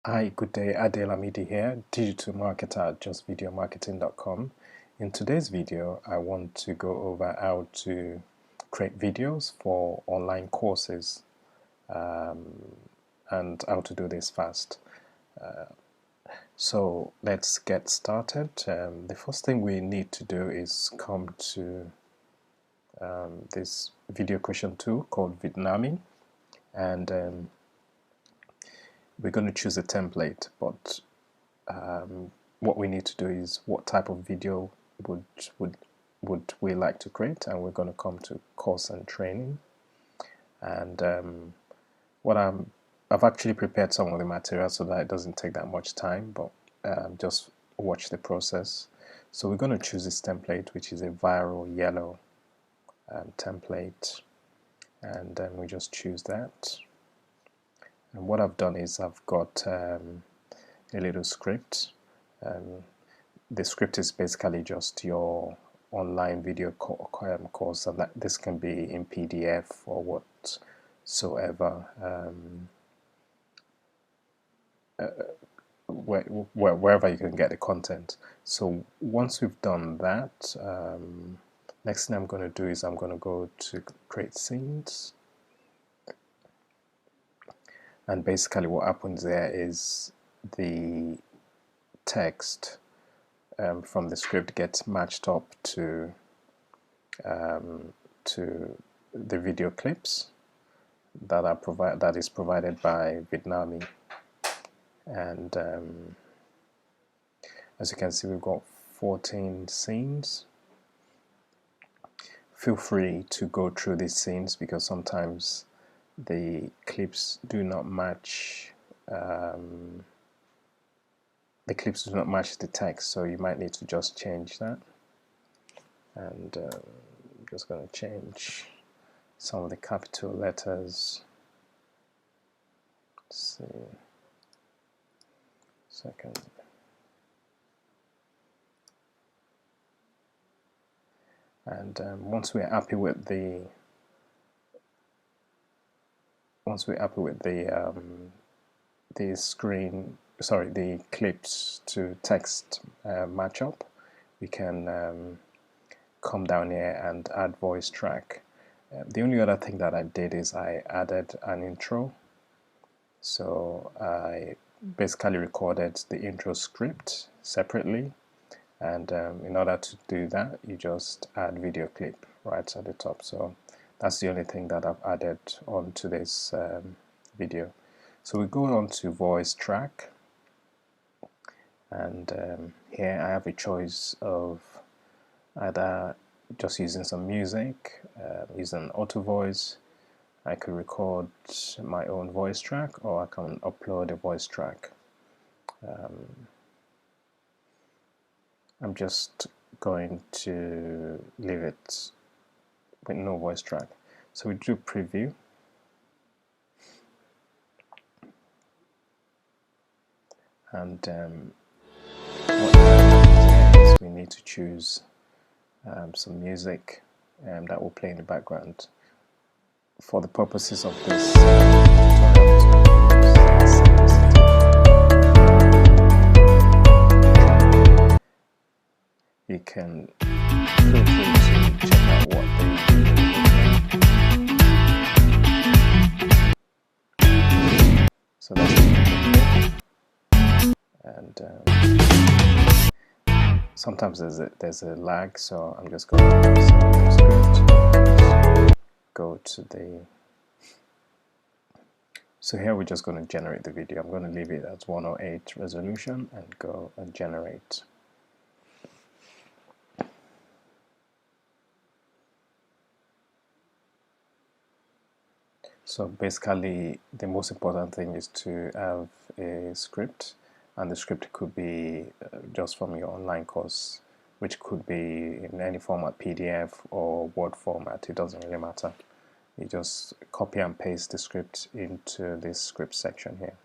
Hi, good day. Adelamidi here, digital marketer at justvideomarketing.com. In today's video, I want to go over how to create videos for online courses and how to do this fast. So let's get started. The first thing we need to do is come to this video creation tool called Vidnami, and we're going to choose a template, but what we need to do is what type of video would we like to create, and we're going to come to course and training. And I've actually prepared some of the material so that it doesn't take that much time, but just watch the process. So we're going to choose this template, which is a viral yellow template, and then we just choose that. And what I've done is I've got a little script. The script is basically just your online video course, and that this can be in PDF or whatsoever, wherever you can get the content. So once we've done that, next thing I'm going to do is I'm going to go to create scenes, and basically what happens there is the text from the script gets matched up to the video clips that is provided by Vidnami. And as you can see, we've got 14 scenes. Feel free to go through these scenes because sometimes the clips do not match the text, so you might need to just change that. And I'm just going to change some of the capital letters. Let's see. Second. And once we're happy with the the clips to text matchup, we can come down here and add voice track. The only other thing that I did is I added an intro. So I basically recorded the intro script separately, and in order to do that, you just add video clip right at the top. So that's the only thing that I've added onto this video. So we go on to voice track, and here I have a choice of either just using some music, using auto voice. I could record my own voice track, or I can upload a voice track. I'm just going to leave it with no voice track. So we do preview, and what happens is we need to choose some music that will play in the background. For the purposes of this you can feel free to check out what so that's and sometimes there's a lag, so I'm just going to script, go to the. So here we're just going to generate the video. I'm going to leave it at 108 resolution and go and generate. So basically the most important thing is to have a script, and the script could be just from your online course, which could be in any format, PDF or Word format. It doesn't really matter. You just copy and paste the script into this script section here.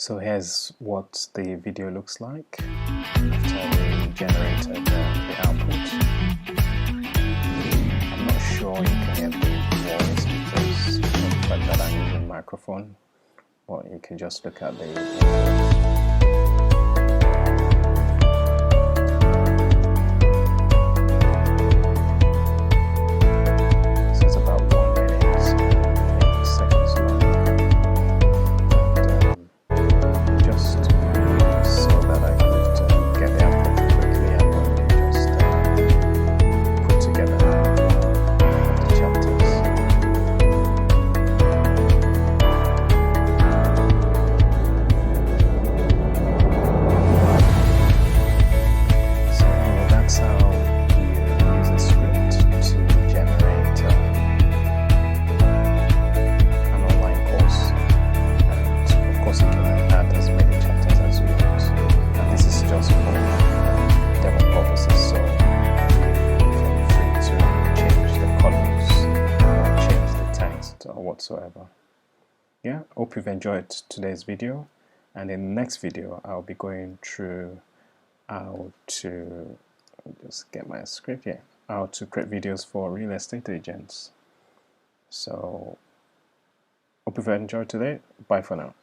So here's what the video looks like after we generated the output. I'm not sure you can hear the voice because of the fact that I'm using a microphone, but you can just look at the input. Or whatsoever. Yeah, hope you've enjoyed today's video, and in the next video I'll be going through how to just get my script here, how to create videos for real estate agents. So hope you've enjoyed today. Bye for now.